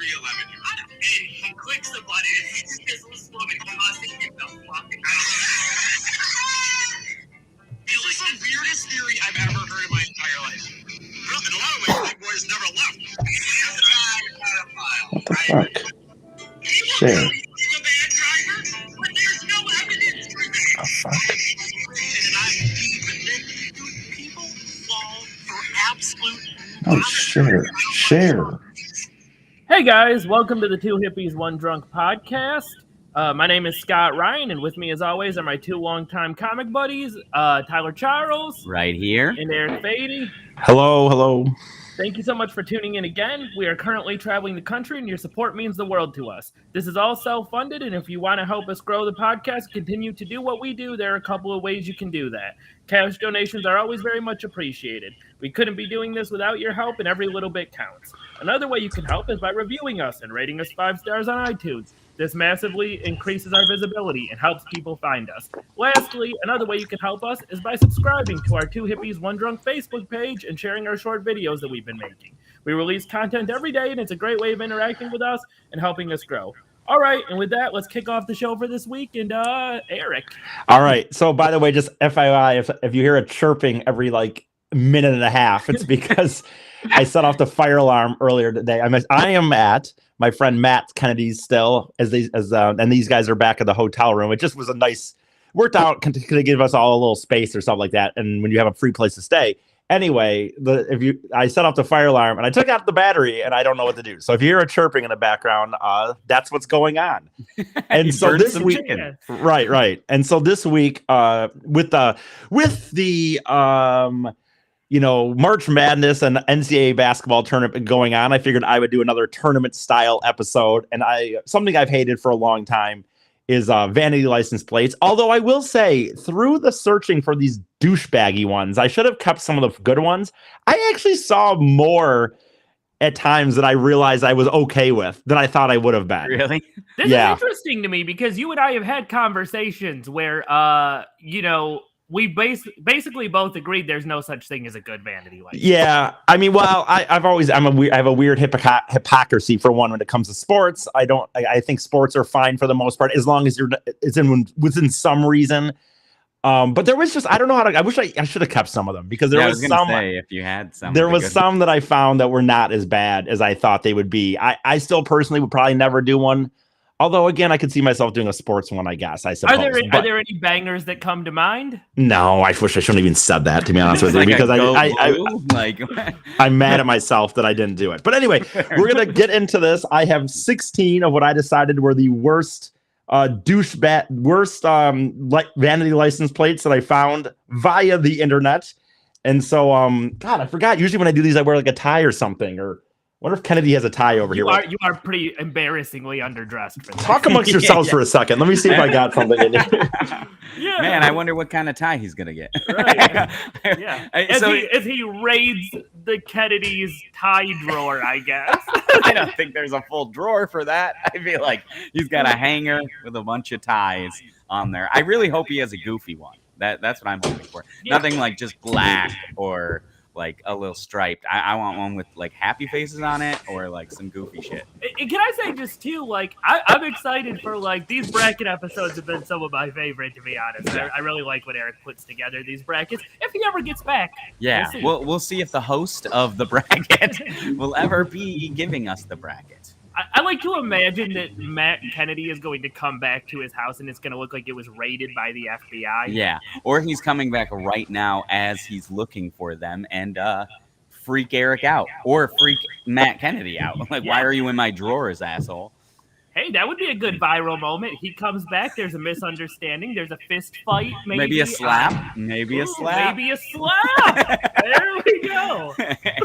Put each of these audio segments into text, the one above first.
311 you. And he clicks the button and he just gets this woman cussing him the fucking It's like the weirdest theory I've ever heard in my entire life. Well, in a lot of ways, Big Boy's never left. Share. He's a bad driver, but there's no evidence for that. And I even think people fall for absolute. Oh, share. Hey guys, welcome to the Two Hippies, One Drunk podcast. My name is Scott Ryan, and with me as always are my two longtime comic buddies, Tyler Charles. Right here. And Eric Beatty. Hello. Thank you so much for tuning in again. We are currently traveling the country, and your support means the world to us. This is all self-funded, and if you want to help us grow the podcast, continue to do what we do, there are a couple of ways you can do that. Cash donations are always very much appreciated. We couldn't be doing this without your help, and every little bit counts. Another way you can help is by reviewing us and rating us 5 stars on iTunes. This massively increases our visibility and helps people find us. Lastly, another way you can help us is by subscribing to our Two Hippies, One Drunk Facebook page and sharing our short videos that we've been making. We release content every day, and it's a great way of interacting with us and helping us grow. All right, and with that, let's kick off the show for this week. And Eric. All right. So, by the way, just FYI, if you hear a chirping every minute and a half, it's because I set off the fire alarm earlier today. I am at my friend Matt Kennedy's still, and these guys are back at the hotel room. It just was a nice, worked out to give us all a little space or something like that. And when you have a free place to stay, anyway, I set off the fire alarm and I took out the battery and I don't know what to do. So if you hear a chirping in the background, that's what's going on. And so this week, right. And so this week, with the March Madness and NCAA basketball tournament going on, I figured I would do another tournament style episode. And something I've hated for a long time is vanity license plates. Although I will say, through the searching for these douchebaggy ones, I should have kept some of the good ones. I actually saw more at times that I realized I was okay with than I thought I would have been. Really? This is interesting to me because you and I have had conversations where, we basically both agreed there's no such thing as a good vanity license. Yeah, I mean, well, I have a weird hypocrisy for one when it comes to sports. I think sports are fine for the most part as long as it's within some reason. But there was just, I don't know I wish I should have kept some of them because there was some. If you had some, there was some that I found that were not as bad as I thought they would be. I still personally would probably never do one. Although, again, I could see myself doing a sports one, I guess, I suppose. Are there any bangers that come to mind? No, I wish I shouldn't even said that, to be honest with you, because I'm mad at myself that I didn't do it. But anyway, we're going to get into this. I have 16 of what I decided were the worst vanity license plates that I found via the internet. And so, God, I forgot. Usually when I do these, I wear a tie or something, or wonder if Kennedy has a tie over here. You are pretty embarrassingly underdressed for that. Talk amongst yourselves for a second. Let me see if I got something in here. Yeah. Man, I wonder what kind of tie he's gonna get. Right. Yeah. As he raids the Kennedy's tie drawer, I guess. I don't think there's a full drawer for that. I feel like he's got a hanger with a bunch of ties on there. I really hope he has a goofy one. That's what I'm hoping for. Yeah. Nothing like just black or like a little striped. I want one with happy faces on it or some goofy shit. Can I say just too, I'm excited for these bracket episodes have been some of my favorite, to be honest. I really like when Eric puts together these brackets. If he ever gets back. Yeah, we'll see if the host of the bracket will ever be giving us the bracket. I like to imagine that Matt Kennedy is going to come back to his house and it's going to look like it was raided by the FBI. Yeah, or he's coming back right now as he's looking for them and freak Eric out or freak Matt Kennedy out. Why are you in my drawers, asshole? Hey, that would be a good viral moment. He comes back. There's a misunderstanding. There's a fist fight. Maybe a slap. Maybe a slap. Maybe a slap. There we go.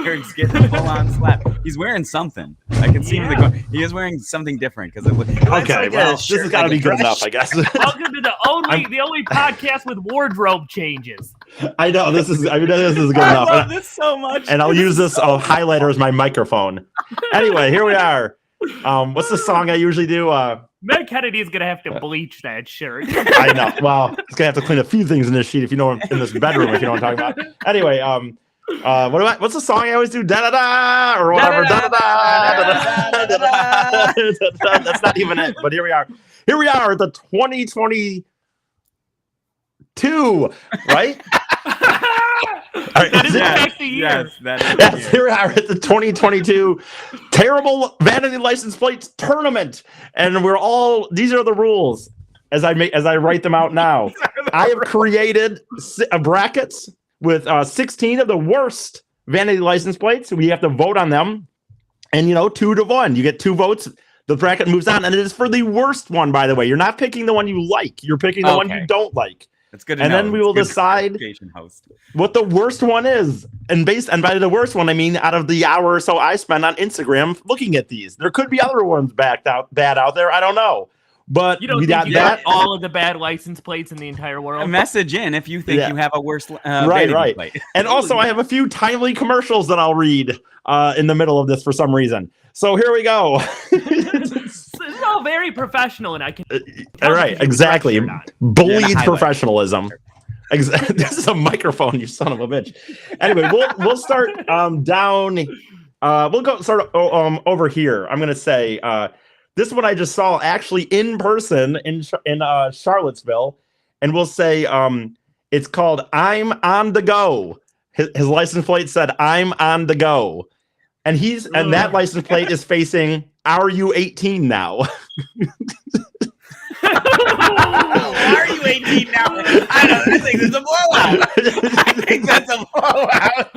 Eric's getting a full-on slap. He's wearing something. I can see he is wearing something different because it looks. Okay, well, this has got to be good enough, I guess. Welcome to the only podcast with wardrobe changes. I know this is good enough. I love this so much. And I'll use this highlighter as my microphone. Anyway, here we are. What's the song I usually do? Matt Kennedy is gonna have to bleach that shirt. I know. Well, he's gonna have to clean a few things in this sheet in this bedroom, if you know what I'm talking about. Anyway, What's the song I always do? Da da da or whatever. Da da da. That's not even it. But here we are. Here we are at the 2022, right? All right, That is in Yes, fact the year. yes, that is yes, the year. here we are at the 2022 terrible vanity license plates tournament, and we're all. These are the rules as I write them out now. I have created brackets with 16 of the worst vanity license plates. We have to vote on them, and 2-1. You get 2 votes. The bracket moves on, and it is for the worst one. By the way, you're not picking the one you like. You're picking the one Okay. you don't like. That's good to And know. then we will It's good decide- clarification, host. What the worst one is, and by the worst one I mean out of the hour or so I spend on Instagram looking at these. There could be other ones bad out there. I don't know, but You don't we think got you that. got all of the bad license plates in the entire world? Message in if you think Yeah. you have a worse Right, vanity right. plate. And also, I have a few timely commercials that I'll read in the middle of this for some reason. So here we go. This is all very professional, and I can. All right, exactly. Bullied highlight. professionalism. This is a microphone, you son of a bitch. Anyway, we'll start down. We'll go start over here. I'm gonna say this one I just saw actually in person in Charlottesville, and we'll say it's called "I'm on the Go." His license plate said "I'm on the go," and that license plate is facing "Are you 18 now?" Why are you 18 now? I don't know. I think it's a blowout. I think that's a blowout.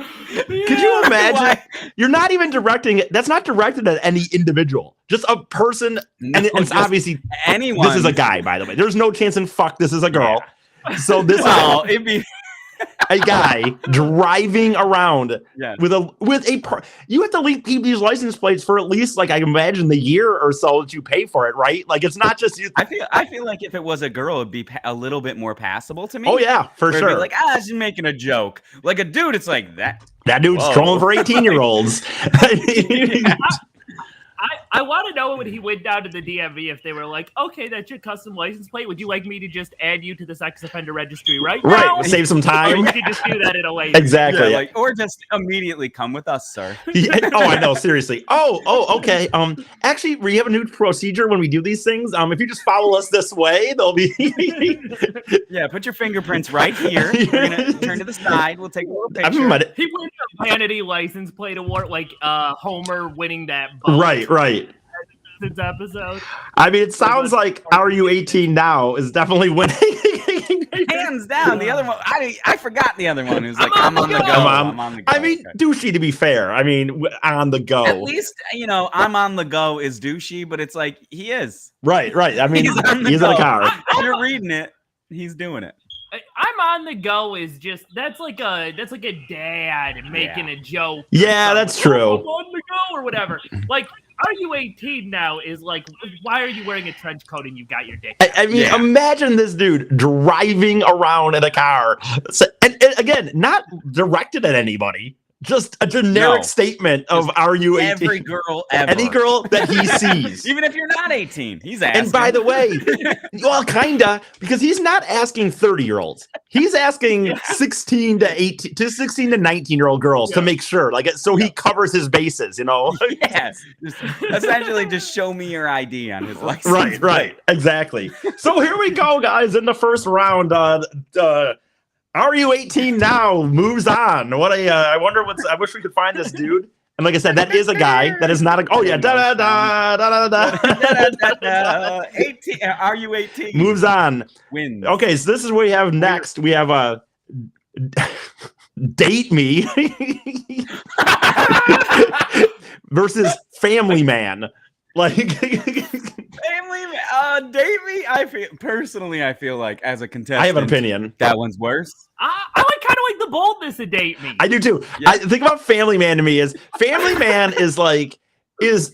Could you imagine? You're not even directing it. That's not directed at any individual, just a person. No, And it's just obviously anyone. this is a guy, by the way. There's no chance in fuck this is a girl. So this Well, is it'd be a guy driving around yeah. with you have to keep these license plates for at least like I imagine the year or so that you pay for it, right? Like it's not just you. I feel like if it was a girl, it'd be a little bit more passable to me. Oh yeah, for Where it'd be sure. like, she's making a joke. Like a dude, it's like that. That dude's Whoa. trolling for 18-year-olds. I want to know when he went down to the DMV if they were like, okay, that's your custom license plate. Would you like me to just add you to the sex offender registry right now? Right, save some Or time. you could just do that at a later. Exactly. Yeah, like, or just immediately come with us, sir. Yeah. Oh, I know. Seriously. Oh, okay. Actually, we have a new procedure when we do these things. If you just follow us this way, they'll be. Yeah, put your fingerprints right here. We're gonna turn to the side. We'll take a little I picture. might- He wins a vanity license plate award, like Homer winning that vote right. this episode. I mean, it sounds like "Are you 18 now?" is definitely winning. Hands down. The other one, I forgot the other one. Who's like, I'm on the go. I'm on the go. I mean, Okay. douchey to be fair. I mean, on the go. At least I'm on the go is douchey, but it's like he is. Right. I mean, He's on the he's in a go. car. You're reading it. He's doing it. I'm on the go is just that's like a dad making a joke. or Yeah, that's something. true. Oh, I'm on the go or whatever. Like, are you 18 now? Is like, why are you wearing a trench coat and you got your dick? I mean, Yeah. imagine this dude driving around in a car. So, and again, not directed at anybody, just a generic No. statement of "Are you 18?" Every girl ever. Any girl that he sees. Even if you're not 18, he's asking. And by the way, well, kinda, because he's not asking 30-year-olds. He's asking 16 to 19-year-old girls to make sure, like, so he covers his bases, yes, essentially, just show me your ID on his license. Right, exactly. So here we go, guys. In the first round, "Are you 18 now?" moves on. I wonder I wish we could find this dude. And like I said, that is a guy. That is not a. Oh yeah, da da da da da da. 18. Are you 18? Moves on. Wins. Okay, so this is what we have next. We have a Date Me versus Family Man. Like, Family, Davey. I feel like as a contestant, I have an opinion. that one's worse. I kind of like the boldness of Date Me. I do too. Yeah. I think about Family Man to me is Family Man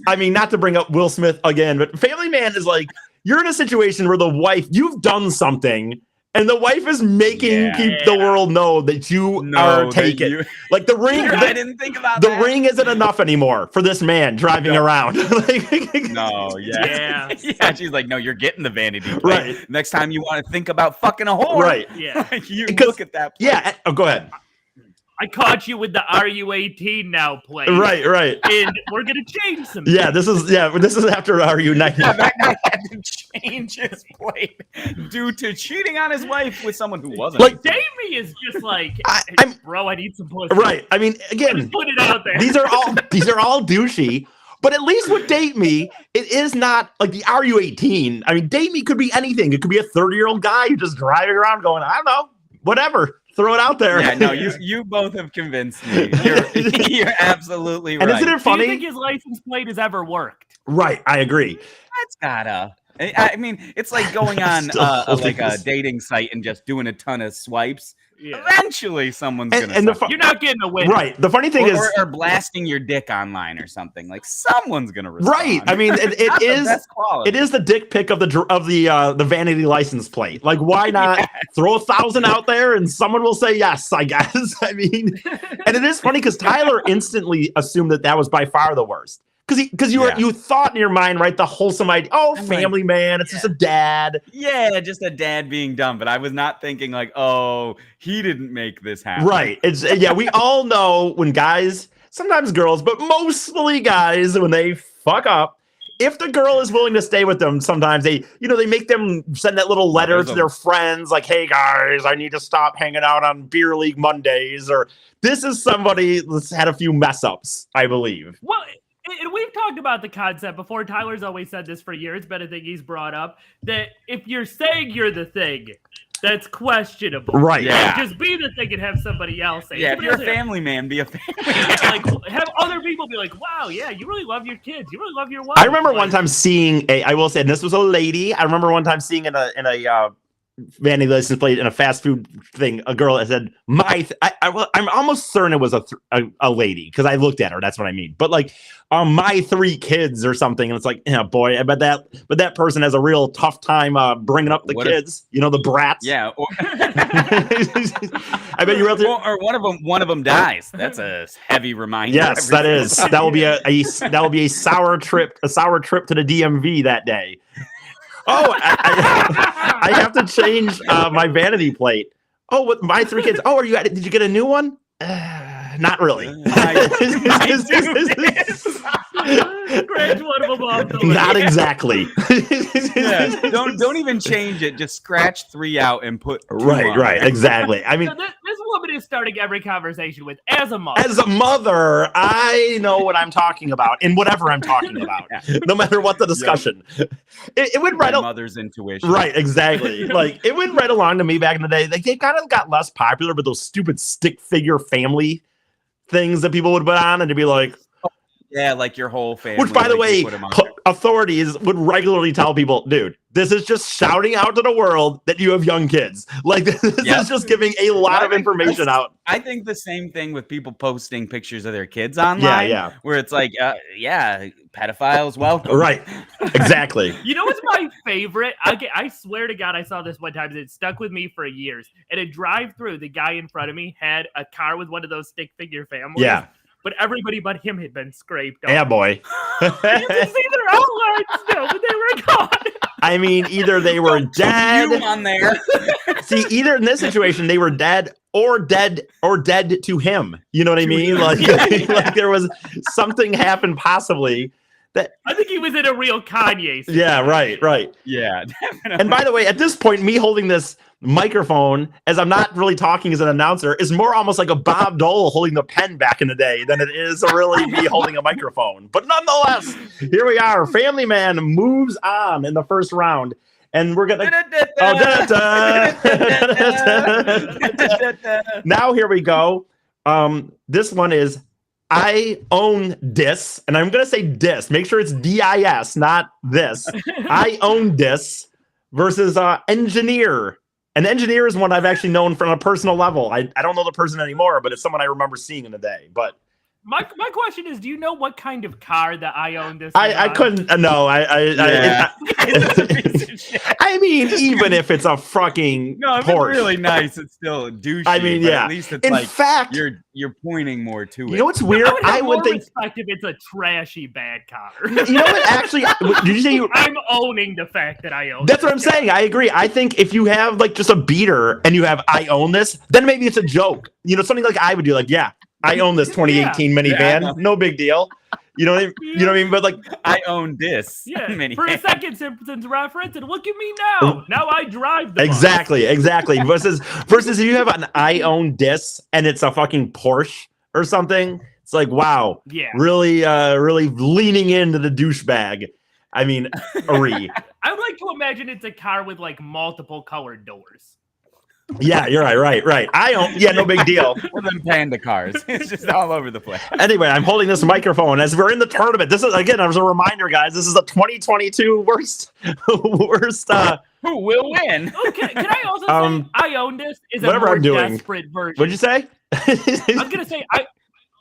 I mean, not to bring up Will Smith again, but Family Man is like, you're in a situation where the wife, you've done something, and the wife is making the world know that you are taken. Like the ring, I didn't think about the that. ring isn't enough anymore for this man driving around. No, Yeah. yeah. She's like, no, you're getting the vanity plate. Right. Next time you want to think about fucking a whore, Right. Yeah. you Because- look at that. Yeah. Oh, go ahead. I caught you with the "Are you 18 now?" play. Right. And we're gonna change some. Yeah, this is after Are You 19? Yeah, that guy had to change his plate due to cheating on his wife with someone who wasn't. Like, Jamie is just like, I'm- bro, I need some pussy. Right. I mean, again, Just put it out there. these are all douchey. But at least with Date Me, it is not like the Are You 18? I mean, Date Me could be anything. It could be a 30-year-old guy who's just driving around going, I don't know, whatever. Throw it out there. Yeah, no, you both have convinced me. You're absolutely right. And isn't it Do you funny? think his license plate has ever worked? Right. I agree. That's gotta. I mean, it's like going on Still like a this. dating site and just doing a ton of swipes. Yeah. Eventually, someone's And- gonna. and the suck. You're not getting a win. Right. The funny thing is, or blasting your dick online or something. Like someone's gonna respond. right. I mean, Not it the is. best quality. It is the dick pic of the vanity license plate. Like, why not throw 1,000 out there and someone will say yes? I guess. I mean, and it is funny because Tyler instantly assumed that was by far the worst. Because you thought in your mind, right, the wholesome idea. Oh, I'm family man, it's just a dad. Yeah, just a dad being dumb. But I was not thinking like, oh, he didn't make this happen. Right. It's we all know when guys, sometimes girls, but mostly guys, when they fuck up, if the girl is willing to stay with them, sometimes they make them send that little letter to their friends, like, hey guys, I need to stop hanging out on beer league Mondays, or this is somebody that's had a few mess ups, I believe. Well, and we've talked about the concept before. Tyler's always said this for years, but I think he's brought up that if you're saying you're the thing, that's questionable. Right. Yeah. Just be the thing and have somebody else say it. Yeah, if Somebody you're a else family man, be a family. like have other people be like, wow, yeah, you really love your kids. You really love your wife. I remember Like, one time seeing I will say, and this was a lady. I remember one time seeing in a vanity license plate in a fast food thing, a girl that said, I'm almost certain it was a lady because I looked at her. That's what I mean. But like, my 3 kids or something. And it's like, yeah, boy, I bet that person has a real tough time bringing up the kids, the brats. Yeah. Or, I bet you really. or one of them dies. That's a heavy reminder. Yes, that is. That will be a sour trip to the DMV that day. Oh, I have to change my vanity plate. Oh, with my 3 kids. Oh, did you get a new one? Not really. scratch one of them off the list. Not exactly. Yeah, don't even change it. Just scratch 3 out and put 2 Right, on right, there. exactly. I mean, So this woman is starting every conversation with, as a mother. as a mother, I know what I'm talking about, and whatever I'm talking about, no matter what the discussion. It went My right. mother's intuition. Right, exactly. Like it went right along to me back in the day. Like they kind of got less popular, but those stupid stick figure family things that people would put on, and to be like, Yeah, like your whole family. which, by the like, you way, put 'em on authorities would regularly tell people, dude, this is just shouting out to the world that you have young kids. Like this Yep. is just giving a lot of information out. I think the same thing with people posting pictures of their kids online. Yeah. Where it's like, pedophiles welcome. Right, exactly. You know what's my favorite? I swear to God, I saw this one time and it stuck with me for years. At a drive-through, the guy in front of me had a car with one of those stick figure families. Yeah. But everybody but him had been scraped off. Yeah, boy. You can see their outlines still, but they were gone. I mean, either they were You dead. on there. See, either in this situation they were dead to him. You know what I mean? Like, like there was something happened possibly. I think he was in a real Kanye. Yeah, right. Yeah, definitely. And by the way, at this point, me holding this microphone as I'm not really talking as an announcer is more almost like a Bob Dole holding the pen back in the day than it is really me holding a microphone. But nonetheless, here we are. Family Man moves on in the first round. And we're gonna now here we go. This one is I own dis, and I'm gonna say dis. Make sure it's DIS, not this. I own dis versus engineer. An engineer is one I've actually known from a personal level. I don't know the person anymore, but it's someone I remember seeing in the day. But My question is, do you know what kind of car that I own this? I couldn't. No, I I mean, even if it's a fucking No, if Porsche. it's really nice, it's still douchey. I mean, but yeah. At least it's In like fact, you're pointing more to it. you know what's weird? I I would would think. respect if it's a trashy bad car. You know what? Actually, did you say you? I'm owning the fact that I own. That's what I'm this car. saying. I agree. I think if you have like just a beater and you have I own this, then maybe it's a joke. You know, something like I would do. Like, yeah, I own this 2018 Yeah, I minivan. know. No big deal. You know what I mean? You know what I mean? But like, I own this. Yeah, minivan. for a second, Simpsons reference, and look at me now. Now I drive the bus. exactly. Versus if you have an I own this and it's a fucking Porsche or something, it's like, wow, Yeah, really leaning into the douchebag. I mean, Ari. I would like to imagine it's a car with like multiple colored doors. Yeah, you're right. I own. Yeah, no big deal. Well, them panda cars. It's just all over the place. Anyway, I'm holding this microphone as we're in the tournament. This is again, as a reminder, guys. This is the 2022 worst. Who will win? Okay, can I also say I own this is a whatever more I'm doing. desperate version. What'd you say? I was gonna say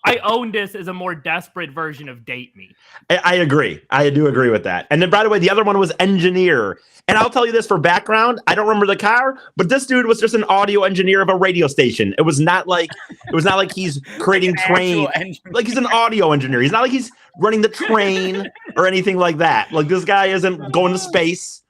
I own this as a more desperate version of Date Me. I agree. I do agree with that. And then, by the way, the other one was Engineer. And I'll tell you this for background. I don't remember the car, but this dude was just an audio engineer of a radio station. It was not like he's creating train. Like he's an audio engineer. He's not like he's running the train or anything like that. Like this guy isn't going to space.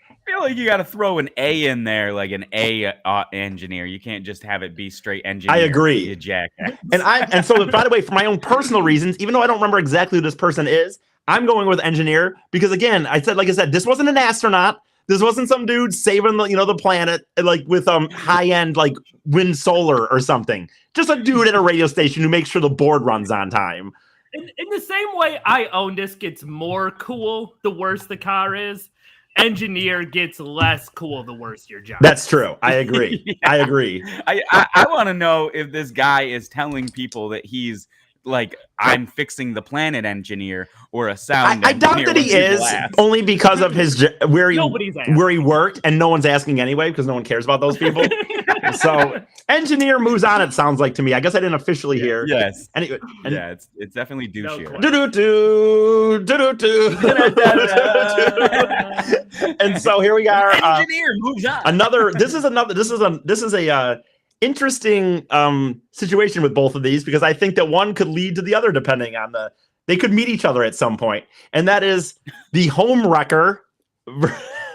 I feel like you got to throw an A in there, like an A engineer. You can't just have it be straight engineer. I agree. You jackass. And so by the way, for my own personal reasons, even though I don't remember exactly who this person is, I'm going with engineer because again, like I said, this wasn't an astronaut. This wasn't some dude saving the planet like with high end like wind solar or something. Just a dude at a radio station who makes sure the board runs on time. In the same way, I own this gets more cool the worse the car is. Engineer gets less cool the worse your job. That's true. I agree. Yeah. I agree. I want to know if this guy is telling people that he's like, I'm fixing the planet engineer or a sound I doubt engineer that he when is people ask. only because of his where Nobody's asking. he worked and no one's asking anyway because no one cares about those people. So engineer moves on. It sounds like to me. I guess I didn't officially hear. Yes. Anyway, Yeah, it's definitely douchier. And so here we are. Engineer moves on. This is a interesting situation with both of these because I think that one could lead to the other depending on they could meet each other at some point, and that is the home wrecker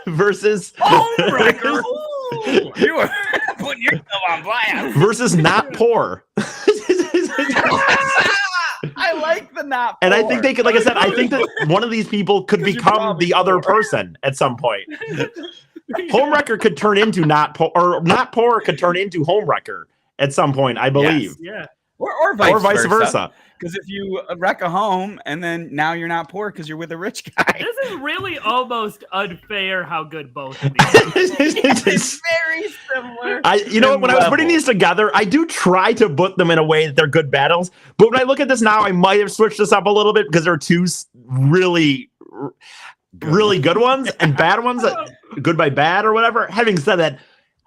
versus Home wrecker. Ooh. You are putting yourself on blast. versus not poor. I like the not. And I think they could, like I said, I think that one of these people could Because you're become probably the other poor. person at some point. Homewrecker could turn into not poor, or not poor could turn into homewrecker at some point, I believe. Yeah. Or Vice versa. Because if you wreck a home and then now you're not poor because you're with a rich guy. This is really almost unfair how good both of these are. It's very similar. You know what? When I was putting these together, I do try to put them in a way that they're good battles. But when I look at this now, I might have switched this up a little bit because there are two really good ones and bad ones. Good by bad or whatever. Having said that,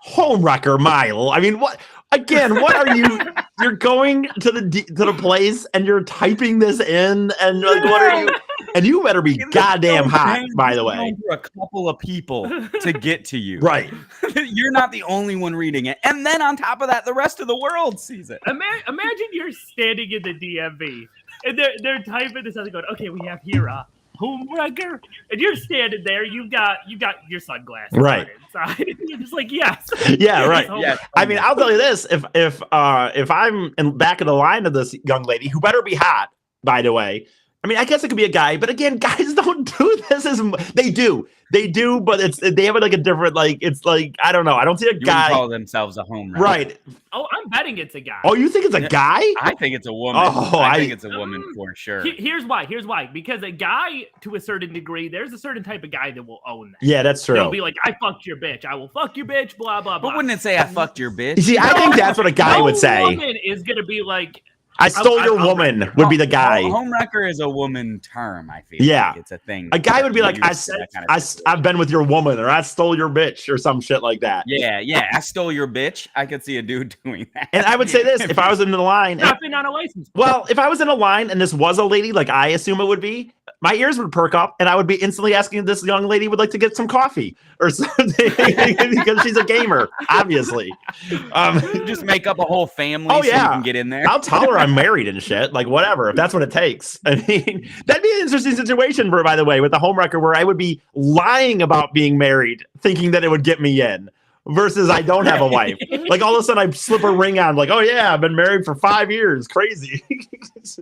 homewrecker mile. I mean, what? Again, what are you? You're going to the place and you're typing this in, and like, what are you? And you better be goddamn hot, by the way. For a couple of people to get to you, Right? You're not the only one reading it, and then on top of that, the rest of the world sees it. Imagine you're standing in the DMV and they're typing this out and going, okay, we have here a homewrecker, and you're standing there. You got your sunglasses Right. on inside. You're just like, yes. Yeah, right. Yes. I mean, I'll tell you this: if I'm in back of the line of this young lady, who better be hot, by the way. I mean, I guess it could be a guy, but again, guys don't do this as they do, but they have like a different it's like I don't know. I don't see a You guy call themselves a home run. right. Oh, I'm betting it's a guy. Oh, you think it's a guy? I think it's a woman. Oh, I think it's a woman for sure. Here's why. Because a guy, to a certain degree, there's a certain type of guy that will own that. Yeah, that's true. They'll be like, I fucked your bitch. I will fuck you, bitch, blah, blah, blah. But wouldn't it say I fucked your bitch? You see, I think that's what a guy no would say. woman is going to be like, I stole your woman would be the guy. Homewrecker is a woman term, I feel. Yeah. Like it's a thing. A guy would be like, I've been with your woman, or I stole your bitch, or some shit like that. Yeah. I stole your bitch. I could see a dude doing that. And I would say this, if I was in the line. Nothing on a license. Well, if I was in a line and this was a lady, like I assume it would be, my ears would perk up and I would be instantly asking if this young lady would like to get some coffee or something because she's a gamer, obviously. Just make up a whole family so you can get in there. I'll tell her I'm married and shit, like whatever, if that's what it takes. I mean, that'd be an interesting situation, by the way, with the homewrecker where I would be lying about being married, thinking that it would get me in. Versus I don't have a wife. Like all of a sudden I slip a ring on, like, oh yeah, I've been married for 5 years. Crazy.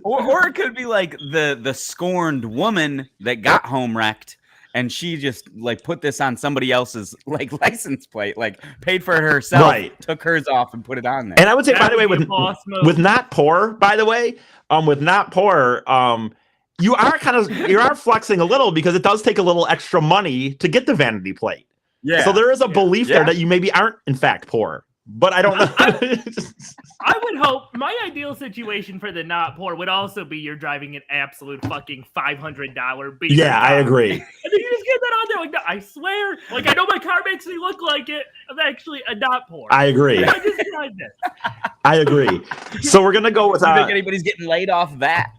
or it could be like the scorned woman that got home wrecked, and she just like put this on somebody else's like license plate, like paid for it herself, right. Took hers off and put it on there. And I would say, by the way, with Not Poor, by the way, with Not Poor, you are flexing a little because it does take a little extra money to get the vanity plate. Yeah. So there is a belief there that you maybe aren't in fact poor, but I don't know. I would hope my ideal situation for the Not Poor would also be you're driving an absolute fucking $500 beat. Yeah, I agree. And then you just get that on there like, no, I swear, like I know my car makes me look like it. I'm actually a Not Poor. I agree. I just tried this. I agree. So we're gonna go with. You think anybody's getting laid off that?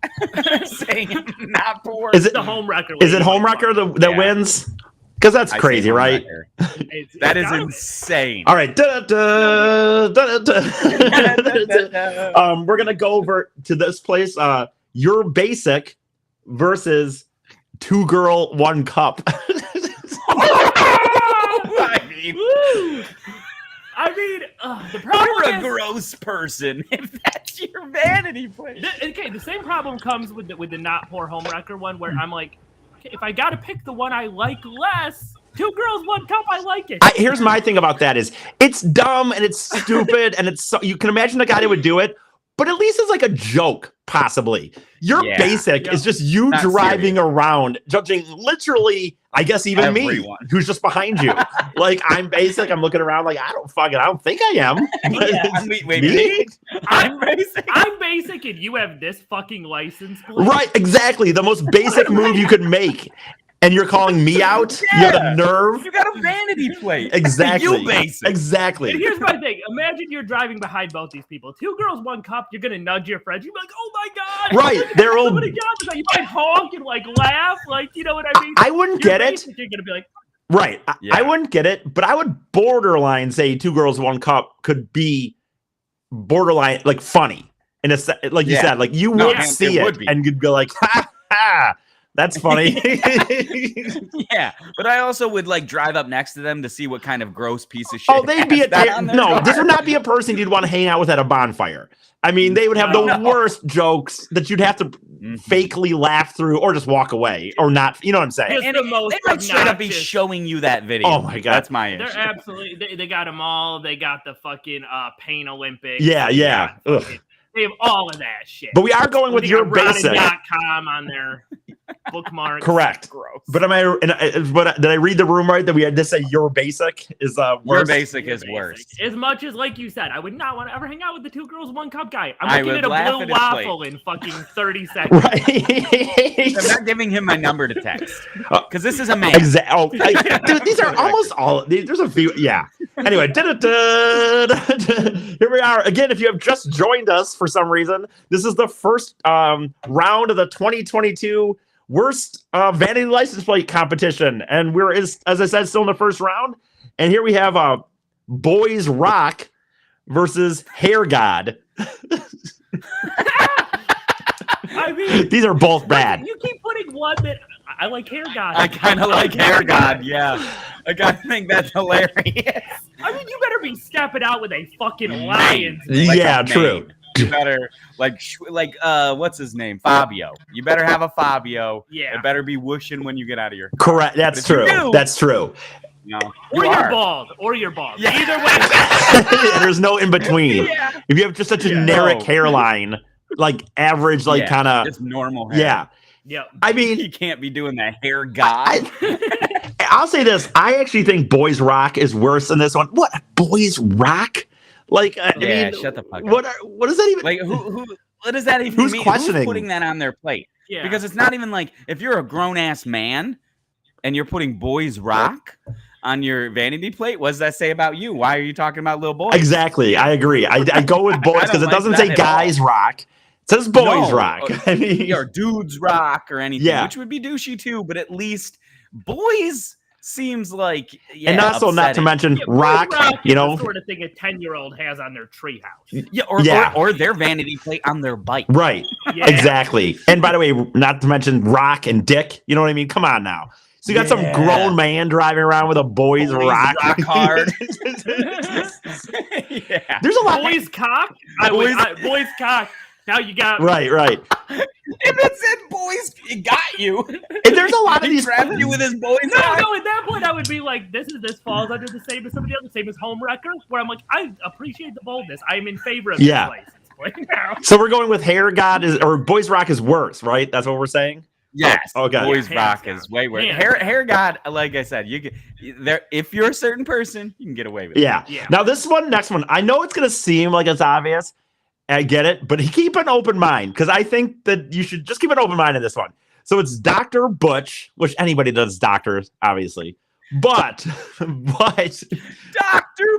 Saying Not Poor. Is it the homewrecker? Is it homewrecker that wins? Because that's crazy, right? That is insane. All right. We're going to go over to this place. Your Basic versus 2 Girl 1 Cup. The problem You're a is, gross person if that's your vanity plate. The same problem comes with the Not Poor homewrecker one where I'm like, if I got to pick the one I like less, 2 Girls 1 Cup, I like it. Here's my thing about that is it's dumb and it's stupid and it's you can imagine the guy that would do it, but at least it's like a joke, possibly. Your Basic is just you not driving around, judging literally, I guess even everyone. Me, who's just behind you. Like I'm Basic, I'm looking around like I don't think I am. Me? I'm Basic. I'm Basic and you have this fucking license plate. Right, exactly. The most basic move you could make. And you're calling me out? Yeah. You have the nerve? You got a vanity plate. Exactly. You Basic. Exactly. And here's my thing. Imagine you're driving behind both these people. 2 Girls 1 Cup, you're going to nudge your friends. You're like, oh my God. Right. They're all... You might honk and like laugh. Like, you know what I mean? I wouldn't get it. You're going to be like... Right. I wouldn't get it, but I would borderline say 2 Girls 1 Cup could be borderline, like funny. In a like you said, like you would see it and you'd be like, ha ha. That's funny. Yeah, but I also would like drive up next to them to see what kind of gross piece of shit. Oh, they'd be this would not be a person you'd want to hang out with at a bonfire. I mean, they would have the worst jokes that you'd have to fakely laugh through or just walk away or not. You know what I'm saying? And they might straight up be showing you that video. Oh my God, that's my issue. They're absolutely. They got them all. They got the fucking Pain Olympics. Yeah. Ugh. They have all of that shit. But we are going with Your Basic. .com on their bookmarks. Correct. Gross. But but did I read the room right that we had to say Your Basic is worse? Your Basic is worse. As much as, like you said, I would not want to ever hang out with the 2 Girls 1 Cup guy. I'm looking at a blue waffle in fucking 30 seconds. Right. I'm not giving him my number to text because this is a man. Exactly. Dude, these are almost all. There's a few. Yeah. Anyway, here we are again. If you have just joined us for some reason, this is the first round of the 2022 worst vanity license plate competition, and we're as I said, still in the first round. And here we have Boys Rock versus Hair God. I mean, these are both bad. You keep putting one that I like Hair God. I kind of like Hair God. Yeah, I think that's hilarious. I mean, you better be stepping out with a fucking lion. Yeah, true. You better like what's his name? Fabio. You better have a Fabio. Yeah. It better be whooshing when you get out of your car. Correct. That's true. That's true. No. You're bald. Yeah. Either way. There's no in between. Yeah. If you have just a generic hairline, like average, like kind of just normal hair. Yeah. Yep. I mean, you can't be doing that Hair God. I'll say this. I actually think Boys Rock is worse than this one. What? Boys Rock? Like, I mean, shut the fuck up. What does that even like? What does that even Who's mean? questioning? Who's putting that on their plate? Yeah. Because it's not even like if you're a grown ass man and you're putting boys rock on your vanity plate, what does that say about you? Why are you talking about little boys? Exactly. I agree. I go with boys because it like doesn't that say at guys rock. It says boys No, rock. I mean, Or dudes rock or anything, Yeah. which would be douchey too, but at least boys seems like and also not to upsetting. mention Yeah, rock, is you know. the sort of thing a 10-year-old has on their treehouse. Yeah, or their vanity plate on their bike. Right. Yeah. Exactly. And by the way, not to mention rock and dick. You know what I mean? Come on now. So you got some Yeah. grown man driving around with a boys rock. hard. Yeah. There's a lot. Boys cock. Boys cock. Now you got Right. If it said boys, it got you. And there's a lot of He these. trapped you with his boys. No, at that point I would be like, this falls under the same as somebody else, the same as Homewrecker, where I'm like, I appreciate the boldness. I am in favor of Yeah. this license. Right now. So we're going with hair god or boys rock is worse, right? That's what we're saying. Yes. Oh, okay. Boys Yeah, rock hands is way worse. Hands Hair God, like I said, you get there. If you're a certain person, you can get away with it. Yeah. Yeah. Now this next one, I know it's gonna seem like it's obvious. I get it, but keep an open mind because I think that you should just keep an open mind in this one. So it's Dr. Butch, which anybody does doctors, obviously, but Dr.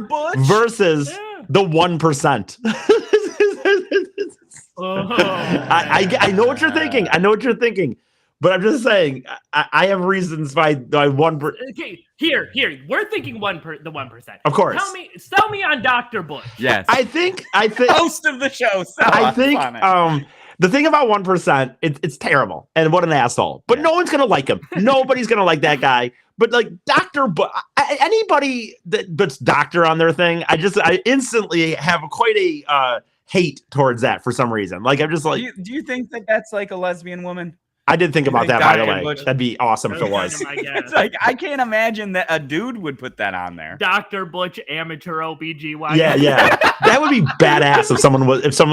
Butch. versus Yeah. the 1%. Oh, I know what you're thinking. I know what you're thinking, but I'm just saying I have reasons why 1%. Okay, here. We're thinking the 1%. Of course. Sell me on Dr. Butch. Yes. I think Host of the show. So I think on it. the thing about 1%, it's terrible and what an asshole. But Yeah. no one's gonna like him. Nobody's gonna like that guy. But like Dr. Anybody that puts doctor on their thing, I instantly have quite a hate towards that for some reason. Like I'm just like do you think that that's like a lesbian woman? I did think you about think that by the Dr. way. Butch- That'd be awesome if it That's was. kind of my guess. It's like I can't imagine that a dude would put that on there. Dr. Butch amateur OBGYN. Yeah. That would be badass if someone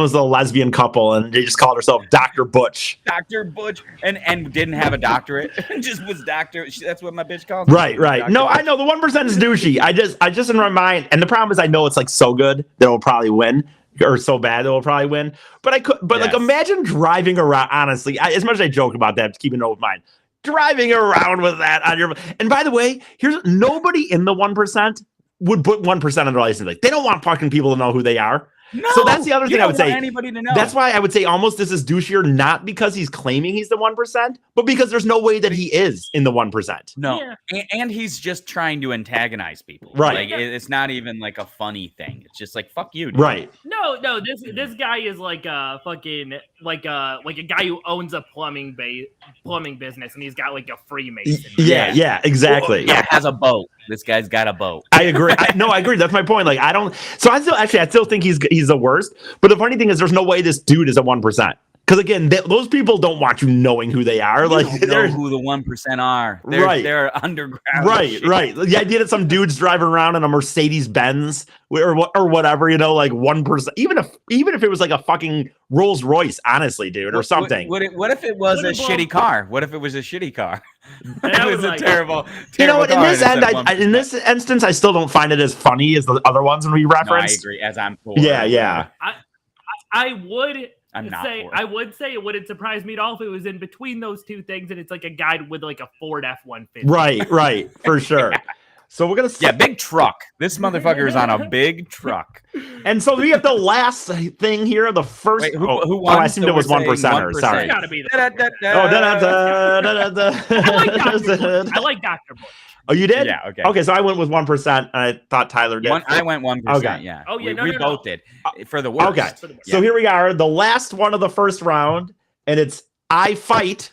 was a lesbian couple and they just called herself Dr. Butch. Dr. Butch and didn't have a doctorate, just was doctor. That's what my bitch calls me. Right. Dr. No, Butch. I know the 1% is douchey. I just in my mind, and the problem is I know it's like so good that it'll probably win, or so bad that it'll probably win. But like Yes. imagine driving around. Honestly, as much as I joke about that, keeping an open mind, driving around with that on your. And by the way, here's nobody in the 1% would put 1% on their license. Like they don't want fucking people to know who they are. No, So that's the other you thing I would don't want say. anybody to know. That's why I would say almost this is douchier, not because he's claiming he's the 1%, but because there's no way that he is in the 1%. No, Yeah. and he's just trying to antagonize people. Right. Like it's not even like a funny thing. It's just like fuck you. Dude. Right. No, this guy is like a fucking like a guy who owns a plumbing business and he's got like a Freemason. Yeah, exactly. Yeah, has a boat. This guy's got a boat. I agree. I agree. That's my point. Like, I don't. So I still think he's the worst. But the funny thing is, there's no way this dude is a 1%. Because again, those people don't want you knowing who they are. You Like, don't know they're who the 1% are. Right. They're underground. right. shit. The idea that some dude's driving around in a Mercedes Benz or whatever, like 1%. Even if it was like a fucking Rolls Royce, honestly, dude, or something. What if it was a What if, shitty car? What if it was a shitty car? That It was was a like- terrible. You know what? In car this and end, it said in 1%. this instance, I still don't find it as funny as the other ones when we No, I referenced. agree. As I'm poor. Yeah. I would I'm not say poor. I would say it wouldn't surprise me at all if it was in between those two things and it's like a guy with like a Ford F-150. Right, for sure. So we're gonna Yeah, big truck. This motherfucker is on a big truck. And so we have the last thing here, the first. Wait, who I won? assumed So it was we're 1%. saying 1%. Sorry. It's gotta be the I like Dr. Butch. Oh, you did? Yeah, okay. Okay, so I went with 1%. And I thought Tyler did. I went 1%. Okay. Yeah. Oh, yeah, we no. both did for the worst. Okay. For the- So here we are, the last one of the first round, and it's I Fight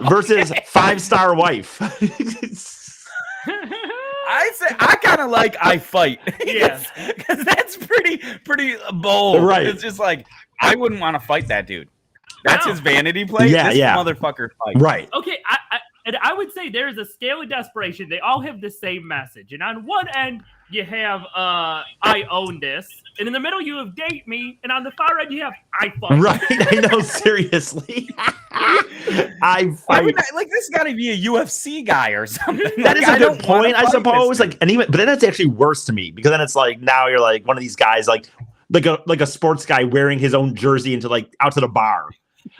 versus 5-star wife. I say I kind of like I Fight. Yeah. because that's pretty bold. Right. It's just like I wouldn't want to fight that dude. That's No. his vanity plate. Yeah, this yeah. motherfucker fight. Right. Okay, I would say there's a scale of desperation. They all have the same message. And on one end, you have I own this. And in the middle, you have date me. And on the far end, you have I fuck. Right. I know, seriously. I Why Fight. would like this got to be a UFC guy or something. That is Like, a I good don't wanna point, I fight this suppose. dude. Like, but then it's actually worse to me because then it's like now you're like one of these guys. Like, like a sports guy wearing his own jersey into like out to the bar.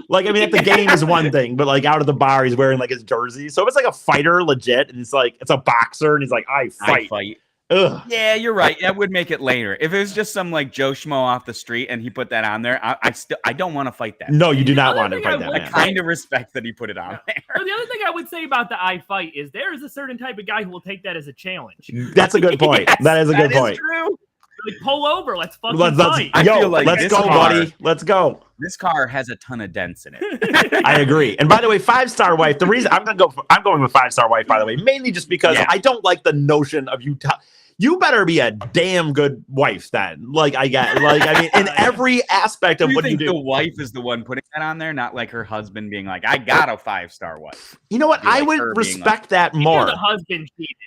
Like, I mean, at the game is one thing, but like out of the bar, he's wearing like his jersey. So if it's like a fighter, legit, and it's like it's a boxer, and he's like, I fight. Ugh. Yeah, you're right. That would make it later. If it was just some like Joe Schmo off the street and he put that on there, I don't want to fight that. No, you do not The want other to thing fight I that. I Man. kind of respect that he put it on there. Or the other thing I would say about the I fight is there is a certain type of guy who will take that as a challenge. That's a good point. Yes, that is a good that is point. true. Like, pull over, let's fucking Let's fight. I yo, feel like let's this go, car- buddy. Let's go. This car has a ton of dents in it. I agree. And by the way, 5-star wife. The reason I'm going with 5-star wife. By the way, mainly just because Yeah. I don't like the notion of you. You better be a damn good wife then. Like I mean, in every aspect of You what you think do. the wife is the one putting that on there, not like her husband being like, "I got a 5-star wife." You know what? Be like I would her being respect that Either more. the husband cheated.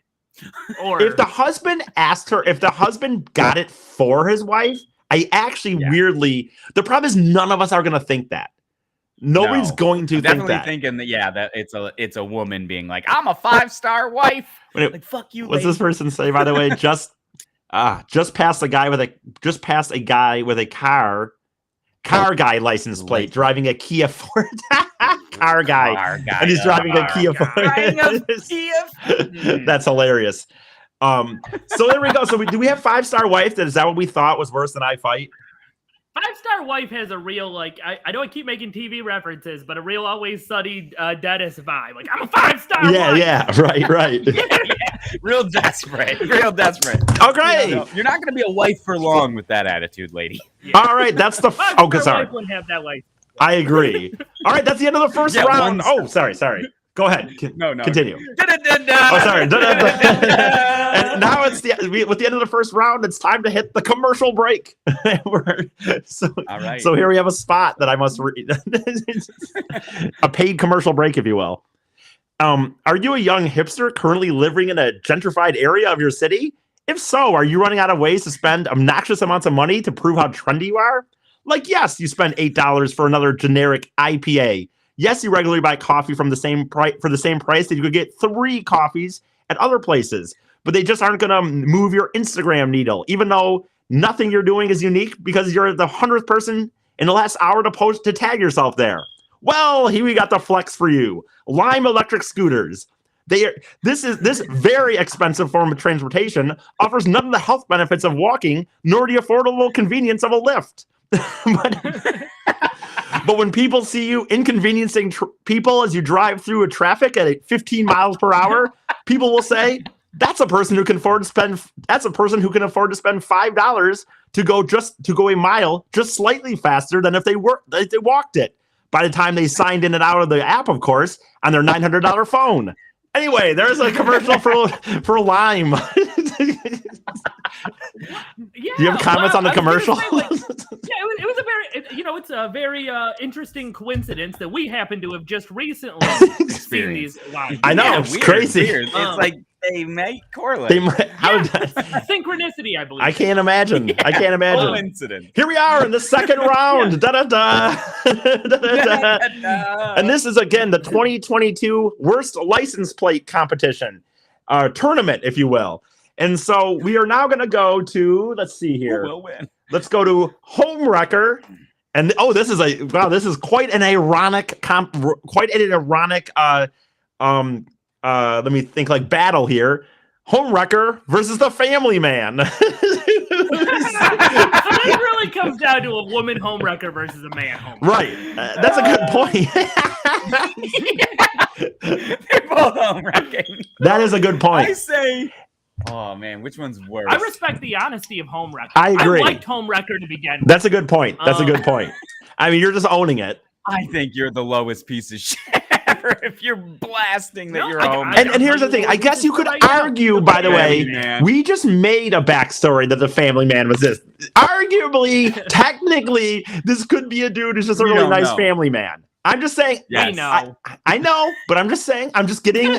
Or If the husband asked her, if the husband got it for his wife, I actually Yeah. weirdly. The problem is none of us are going to think that. Nobody's No. going to think Definitely that. thinking that it's a woman being like, "I'm a 5-star wife." Like, fuck you. What's lady. this person say? By the way, just passed a guy with a car guy license plate driving a Kia Ford. car guy. And he's driving a Kia Driving a Ford. Kia. That's hilarious. So there we go. So do we have 5-star wife? Is that what we thought was worse than I fight? 5-star wife has a real, like, I know I keep making TV references, but a real Always Sunny Dennis vibe. Like, I'm a 5-star wife. Yeah, right. Real desperate. Okay. No, you're not going to be a wife for long with that attitude, lady. All right, that's the 5-star sorry. wife wouldn't have that life. I agree. All right, that's the end of the first Yeah, round. one- Oh, sorry. Go ahead. No. Continue. Oh, Oh, sorry. And now it's with the end of the first round, it's time to hit the commercial break. All right. So here we have a spot that I must read. A paid commercial break, if you will. Are you a young hipster currently living in a gentrified area of your city? If so, are you running out of ways to spend obnoxious amounts of money to prove how trendy you are? Like, yes, you spend $8 for another generic IPA. Yes, you regularly buy coffee from the same price that you could get 3 coffees at other places, but they just aren't going to move your Instagram needle, even though nothing you're doing is unique because you're the 100th person in the last hour to tag yourself there. Well, here we got the flex for you. Lime electric scooters. This very expensive form of transportation offers none of the health benefits of walking, nor the affordable convenience of a lift. But when people see you inconveniencing people as you drive through a traffic at 15 miles per hour, people will say, that's a person who can afford to spend $5 to go a mile just slightly faster than if they walked it. By the time they signed in and out of the app, of course, on their $900 phone. Anyway, there's a commercial for Lime. Yeah, Do you have comments on the I was commercial? gonna say, it was a very, it's a very interesting coincidence that we happen to have just recently seen these live. I know, Yeah, it's weird, crazy. weird. It's like they may correlate. Synchronicity, I believe. I can't imagine. I can't imagine. Coincidence. Here we are in the second round. Da, da, da. Da, da, da. And this is, again, the 2022 Worst License Plate Competition tournament, if you will. And so we are now going to go to, let's see here. Who will win? Let's go to Home Wrecker. And this is quite an ironic let me think, like, battle here. Home Wrecker versus the Family Man. So it really comes down to a woman homewrecker versus a man homewrecker. Right. That's a good point. They're both home wrecking. That is a good I point. say, oh man, which one's worse? I respect the honesty of homewrecker. I agree. I liked homewrecker to begin with. That's a good point. That's a good point. I mean, you're just owning it. I think you're the lowest piece of shit ever if you're blasting that No, you're I- home. I- And here's the thing. I guess you could This is what I am. argue, by the way, Family Man. we just made a backstory that the Family Man was this. Arguably, technically, this could be a dude who's just a We really don't nice know. family man. I'm just saying. Yes. We know. I know, but I'm just saying. I'm just getting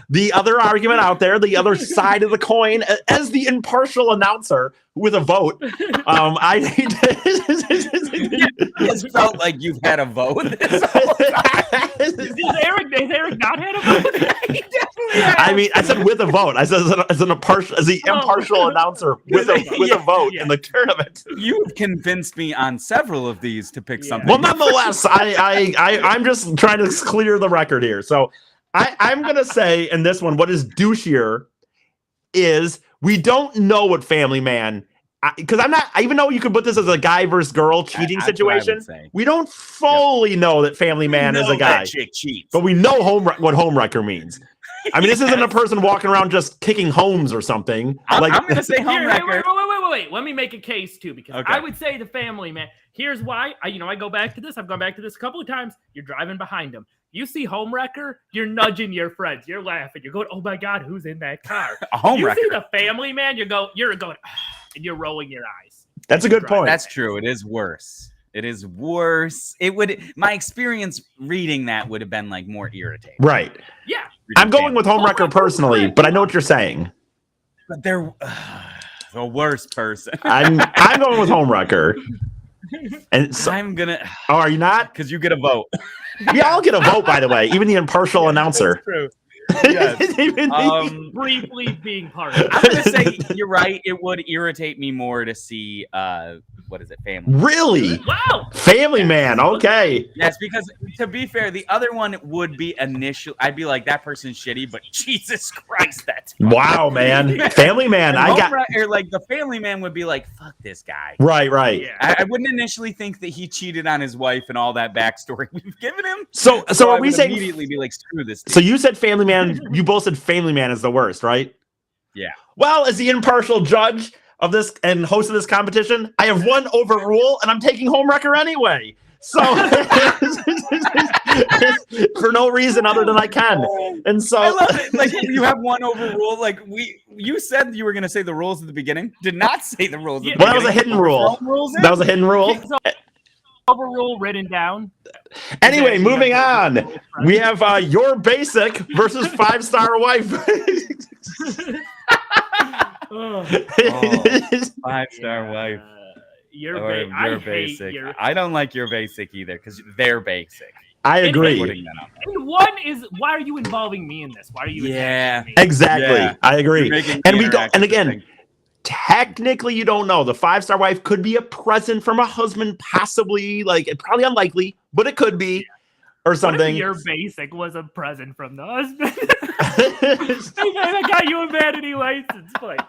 the other argument out there, the other side of the coin, as the impartial announcer with a vote. I need It's felt like you've had a vote this whole time. Has Eric not had a vote? He definitely I mean, I said with a vote. I said as the impartial announcer with a vote in the tournament. You've convinced me on several of these to pick something. Well, nonetheless, I'm just trying to clear the record here. So I'm gonna say in this one, what is douchier is we don't know what Family Man. Because I'm not, even though you could put this as a guy versus girl cheating situation, we don't fully know that Family Man is a guy. That chick cheats. But we know what homewrecker means. I mean, this isn't a person walking around just kicking homes or something. I'm going to say homewrecker. Wait. Let me make a case too, because I would say the Family Man. Here's why. I go back to this. I've gone back to this a couple of times. You're driving behind him. You see homewrecker, you're nudging your friends. You're laughing. You're going, oh my God, who's in that car? A homewrecker. You see the Family Man, you're going, and you're rolling your eyes. That's a good point. That's true. It is worse. My experience reading that would have been like more irritating. Right. Yeah. I'm going with homewrecker personally, but I know what you're saying. But they're the worst person. I'm going with homewrecker. And so, I'm gonna. Oh, are you not? Because you get a vote. Yeah, I'll get a vote. By the way, even the impartial announcer. That's true. Yes. Briefly being part of it. I'm gonna say you're right. It would irritate me more to see what is it, Family? Really? Wow. Family Man. Okay. Yes, because to be fair, the other one would be initial. I'd be like, that person's shitty, but Jesus Christ, that's funny. Wow, man. Family Man. Or like the Family Man would be like, fuck this guy. Right. Yeah. I wouldn't initially think that he cheated on his wife and all that backstory we've given him. So are we saying immediately be like, screw this dude. So you said Family Man. You both said Family Man is the worst, right? Yeah. Well, as the impartial judge of this and host of this competition, I have one overrule, and I'm taking homewrecker anyway. So for no reason other than I can. And so I love it. Like you have one overrule. Like you said you were gonna say the rules at the beginning. Did not say the rules. Well, that was a hidden rule. That was a hidden rule. Overrule written down. Anyway, moving on. We have Your Basic versus 5-Star Wife. 5-Star Wife. Your Basic. I don't like Your Basic either because they're basic. I agree. And one is, why are you involving me in this? Why are you? Me? Exactly. Yeah. I agree. And we don't. And again, technically, you don't know. The 5-Star Wife could be a present from a husband, possibly. Like, probably unlikely, but it could be, or something. What if Your Basic was a present from the husband? I got you a vanity license plate.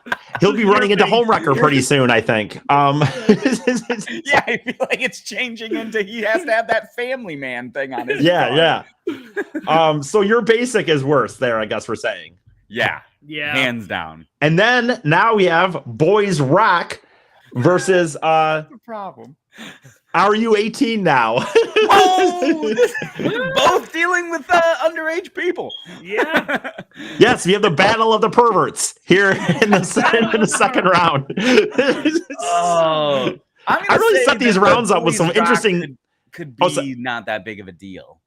He'll be running into homewrecker pretty soon, I think. Yeah, I feel like it's changing into he has to have that Family Man thing on his. Yeah. So Your Basic is worse there, I guess we're saying. Yeah, hands down. And then now we have Boys Rock versus problem. Are You 18 Now? Both dealing with underage people. Yeah. Yes, we have the battle of the perverts here in the second round. I really set these rounds up with some interesting. Could be not that big of a deal.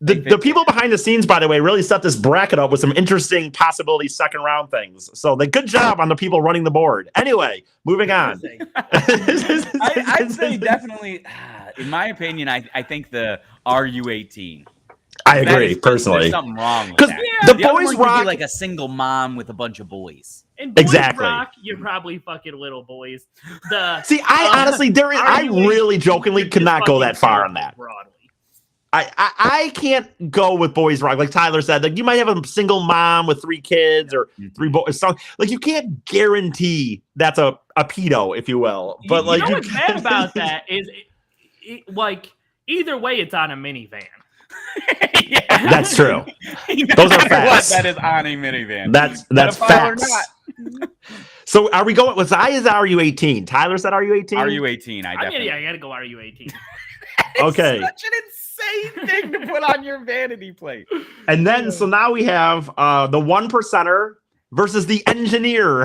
The people behind the scenes, by the way, really set this bracket up with some interesting possibility second round things. So good job on the people running the board. Anyway, moving on. I'd say definitely, in my opinion, I think the Are You 18? I agree, personally. There's something wrong with that. The Boys Rock could be like a single mom with a bunch of boys. And Boys Rock, you're probably fucking little boys. See, I honestly, I really jokingly could not go that far on that. Broadly. I can't go with Boys Rock. Like Tyler said, like you might have a single mom with 3 kids or 3 boys. So, like you can't guarantee that's a pedo, if you will. But like, what's bad about that is, like either way, it's on a minivan. Yeah. That's true. Those are facts. That is on a minivan. That's facts. So are we going with Are You 18? Tyler said Are You 18? Are You 18? I gotta go Are You 18. Okay. Such an insane thing to put on your vanity plate. And then so now we have the 1%er versus the engineer.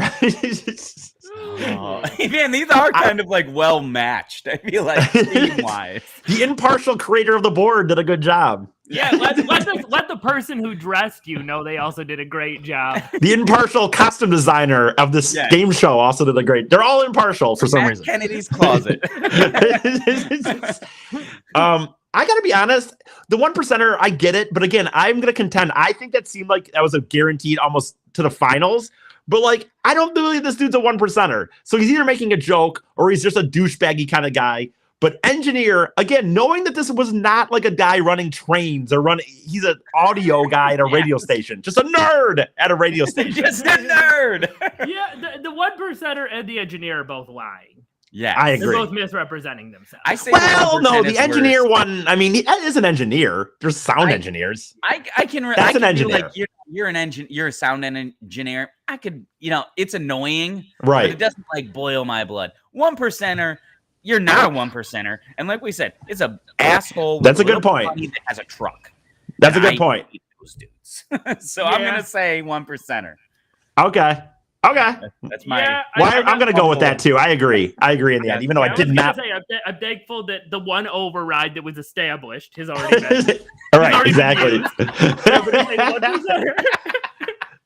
Man, these are kind of like well matched. I feel like team wise. The impartial creator of the board did a good job. Yeah, let the person who dressed you know they also did a great job. The impartial costume designer of this game show also did a great. They're all impartial for some reason. Kennedy's closet. I got to be honest, the 1%er, I get it. But again, I'm going to contend. I think that seemed like that was a guaranteed almost to the finals. But like, I don't believe this dude's a 1%er. So he's either making a joke or he's just a douchebaggy kind of guy. But Engineer, again, knowing that this was not like a guy running trains or he's an audio guy at a radio station, just a nerd at a radio station. Just a nerd. Yeah, the 1%er and the Engineer are both lying. Yeah, I They're agree. both misrepresenting themselves. I say Well, no, 1% the is Engineer worse. one, I mean, he is an engineer. There's sound engineers. I can. That's I an can be engineer. Like, you're an engine. You're a sound engineer. I could. It's annoying, Right. but it doesn't like boil my blood. 1%er. You're not a 1%er, and like we said, it's a asshole. With That's a good little point. money that has a truck. That's a And good point. hate those dudes. So I'm Yeah. gonna say 1%er. Okay. That's my. Yeah, Well, I'm going to go with that too. I agree in the end, even though I was did gonna not. say, I'm thankful that the one override that was established has already been. All right, already exactly. been I'm gonna say 1%er.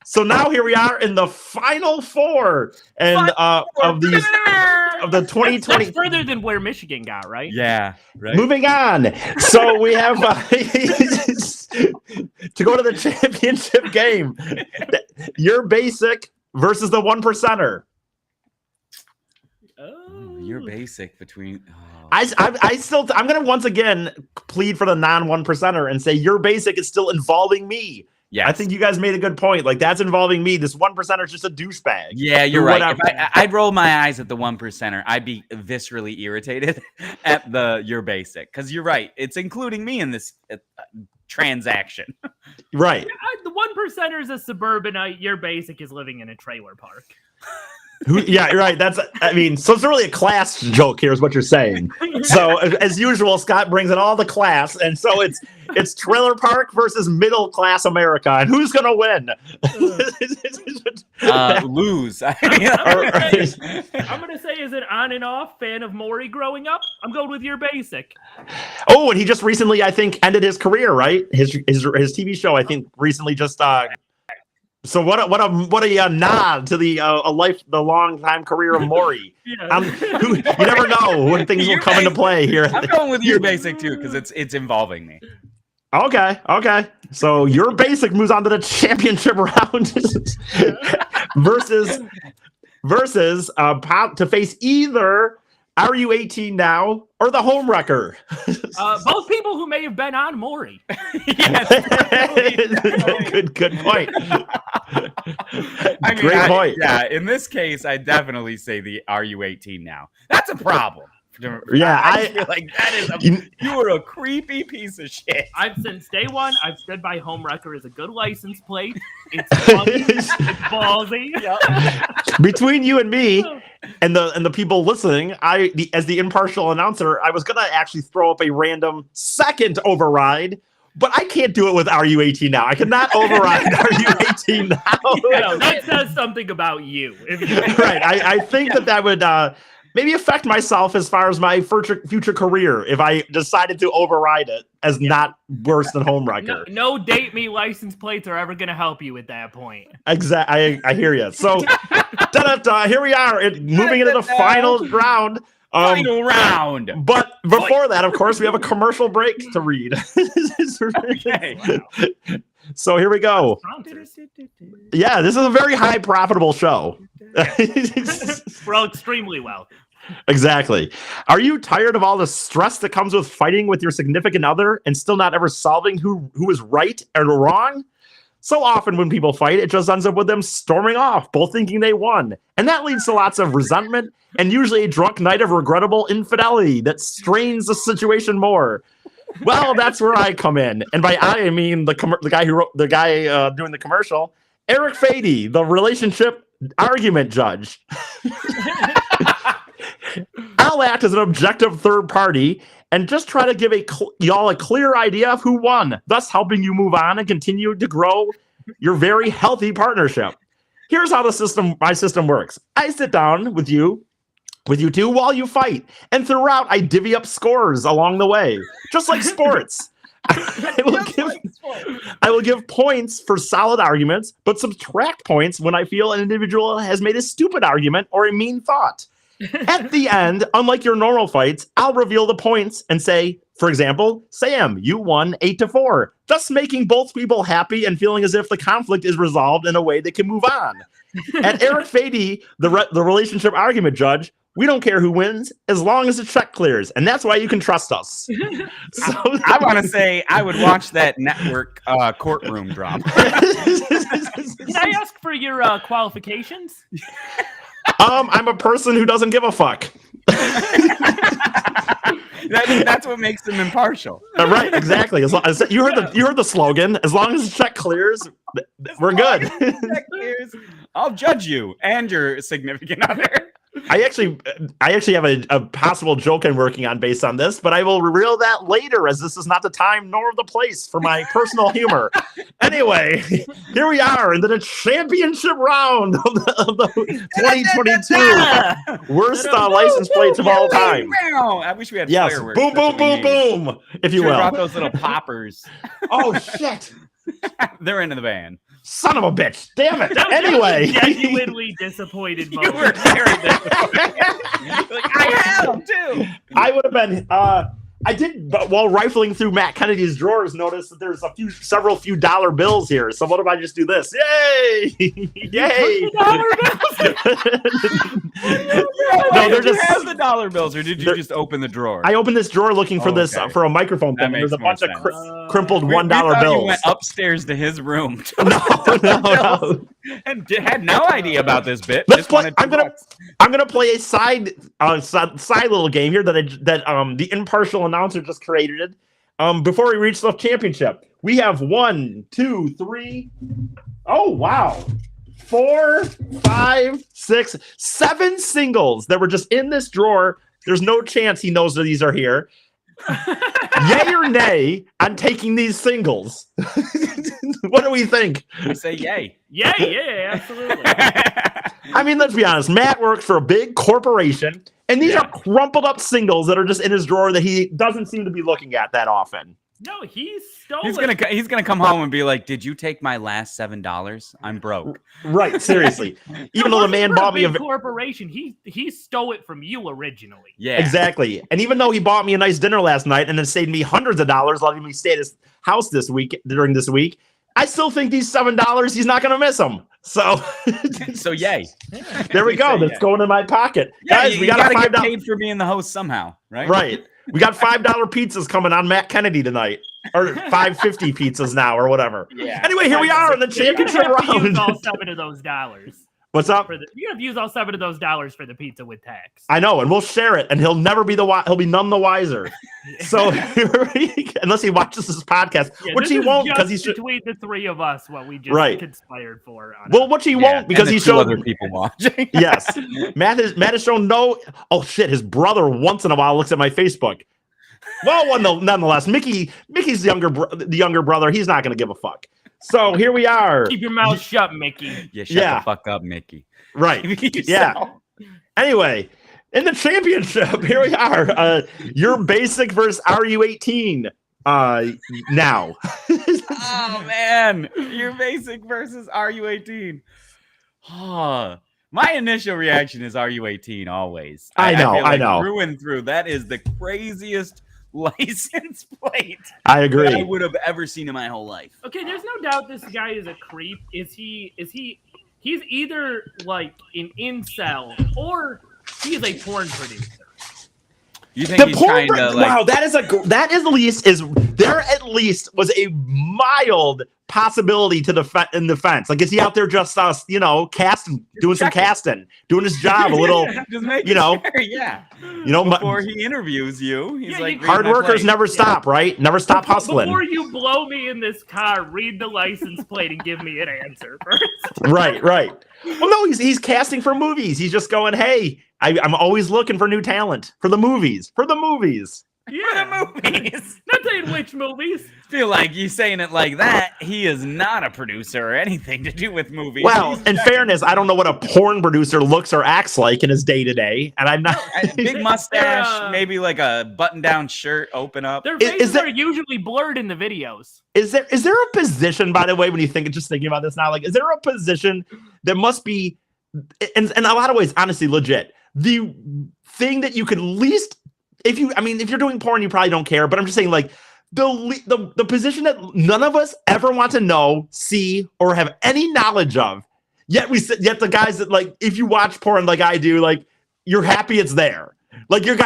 So now here we are in the final four and of the That's 2020. further than where Michigan got, right? Yeah. Right. Moving on. So we have to go to the championship game. Your basic versus the 1%er. Oh. You're basic between. Oh. I'm going to once again plead for the non 1%er and say your basic is still involving me. Yes. I think you guys made a good point. Like, that's involving me. This 1%er is just a douchebag. Yeah, you're Or right. whatever. If I'd roll my eyes at the 1%er, I'd be viscerally irritated at your basic, because you're right. It's including me in this transaction. Right. The 1%er is a suburbanite. Your basic is living in a trailer park. Yeah, you're right. So it's really a class joke here is what you're saying. So as usual, Scott brings in all the class. And so it's trailer park versus middle class America. And who's going to win? Lose. I'm gonna say, as an on and off fan of Maury growing up, I'm going with your basic. Oh, and he just recently, I think, ended his career, right? His TV show, I think, recently just so what a nod to the long time career of Maury. Yeah. You never know when things will come into play here. I'm going with your basic too, because it's involving me. Okay. So your basic moves on to the championship round versus to face either Are You 18 Now or the Home Wrecker. Both people who may have been on Maury. Good point. Great point. Yeah, in this case, I definitely say the Are You 18 Now? That's a problem. Yeah, I feel like that is you are a creepy piece of shit. Since day one, I've stood by Home Wrecker as a good license plate. It's funny, it's ballsy. Between you and me and the people listening, as the impartial announcer, I was gonna actually throw up a random second override, but I can't do it with Are You 18 Now? I cannot override Are You 18 Now? That says something about you. Right. I think that would maybe affect myself as far as my future career if I decided to override it as not worse than Home Wrecker. No date me license plates are ever going to help you at that point. Exactly. I hear you. So here we are moving into the final round. Final round. But before that, of course, we have a commercial break to read. Okay. So here we go. Yeah, this is a very high profitable show. Well, extremely well. Exactly. Are you tired of all the stress that comes with fighting with your significant other and still not ever solving who is right and wrong? So often when people fight, it just ends up with them storming off, both thinking they won. And that leads to lots of resentment and usually a drunk night of regrettable infidelity that strains the situation more. Well, that's where I come in. And by I mean the guy who wrote doing the commercial, Eric Fady, the relationship argument judge. I'll act as an objective third party and just try to give y'all a clear idea of who won, thus helping you move on and continue to grow your very healthy partnership. Here's how my system works. I sit down with you two while you fight, and throughout I divvy up scores along the way, just like sports. I will give points for solid arguments, but subtract points when I feel an individual has made a stupid argument or a mean thought. At the end, unlike your normal fights, I'll reveal the points and say, for example, Sam, you won 8-4, thus making both people happy and feeling as if the conflict is resolved in a way they can move on. At Eric Fady, the relationship argument judge, we don't care who wins as long as the check clears, and that's why you can trust us. So I want to say I would watch that network courtroom drama. Can I ask for your qualifications? I'm a person who doesn't give a fuck. That's what makes them impartial. Right, exactly. As long as you heard the slogan. As long as the check clears, we're good. I'll judge you and your significant other. I actually have a possible joke I'm working on based on this, but I will reveal that later, as this is not the time nor the place for my personal humor. Anyway, here we are in the championship round of the 2022 worst license plates of all time. I wish we had Yes, fireworks. boom, boom, boom, boom, if you Should've will. brought those little poppers. Oh shit! They're into the van. Son of a bitch! Damn it! That was Anyway, genuinely disappointed. You moment. were very disappointed. Like, I had them too. I would have been. I did, but while rifling through Matt Kennedy's drawers, notice that there's several few dollar bills here. So what if I just do this? Yay! Yay! No, they're Did you just. have the dollar bills, or did you they're- just open the drawer? I opened this drawer looking for this Okay. for a microphone That thing. And there's a makes bunch more of sense. crimpled We $1 thought bills. You went upstairs to his room No. and had no idea about this bit. Let's Just play. wanted I'm $2. gonna play a side little game here that the impartial announcer just created. Before we reach the championship, we have 1, 2, 3. Oh wow. 4, 5, 6, 7 singles that were just in this drawer. There's no chance he knows that these are here. Yay or nay on taking these singles? What do we think? I say yay. Yeah, absolutely. I mean, let's be honest. Matt works for a big corporation, and these are crumpled up singles that are just in his drawer that he doesn't seem to be looking at that often. No, he stole He's it. gonna come home and be like, "Did you take my last $7? I'm broke." Right, seriously. Even though the man bought me a corporation, he stole it from you originally. Yeah, exactly, and even though he bought me a nice dinner last night and then saved me hundreds of dollars, letting me stay at his house during this week, I still think these $7 he's not going to miss them. So, So yay. There we go. That's going in my pocket, Yeah, guys. you We got gotta $5. get paid for being the host somehow, right? Right. We got $5 pizzas coming on Matt Kennedy tonight, or $5.50 pizzas now, or whatever. Yeah. Anyway, here we are in the championship You're gonna have to use all round. 7 of those dollars. What's up? You're gonna have to use all 7 of those dollars for the pizza with tax. I know, and we'll share it, and he'll never be he'll be none the wiser. So unless he watches this podcast, Yeah, which this he is won't, just because he's between the 3 of us what we just Right. conspired for. On well, which he won't because and he the 2 showed other people watching. Yes, Matt has shown no. Oh shit, his brother once in a while looks at my Facebook. Well, nonetheless, Mickey's the younger brother. He's not going to give a fuck. So here we are. Keep your mouth shut, Mickey. Yeah, shut Yeah. the fuck up, Mickey. Right. Yeah. Anyway, in the championship, here we are. Your basic versus RU18. Now. Oh man, your basic versus RU18. My initial reaction is RU18 always. I know, feel I like know. Through and through, that is the craziest license plate I that I agree. would have ever seen in my whole life. Okay, there's no doubt this guy is a creep. He's either like an incel or he is a porn producer. You think he's trying to like? wow, that there at least was a mild possibility to in the fence. Like, is he out there just casting, doing some checking. casting, doing his job a little, Just make sure, yeah. mu- Before he interviews you, he's Yeah, like, you- "Read hard my workers plate." never stop, right? Never stop hustling. Before you blow me in this car, read the license plate and give me an answer first. Right. Well, no, he's casting for movies. He's just going, hey, I'm always looking for new talent for the movies. Yeah, For the movies. not saying which movies. Feel like you saying it like that. He is not a producer or anything to do with movies. Well, He's in fairness, I don't know what a porn producer looks or acts like in his day to day, and I'm not. a big mustache, Yeah. maybe like a button-down shirt, open up. Their Is faces there- are usually blurred in the videos. Is there a position, by the way, when you thinking about this now, like, is there a position that must be, in a lot of ways, honestly, legit, the thing that you could least, if you're doing porn, you probably don't care, but I'm just saying, like, the position that none of us ever want to know, see, or have any knowledge of. Yet the guys that, like, if you watch porn like I do, like, you're happy it's there. Like, you're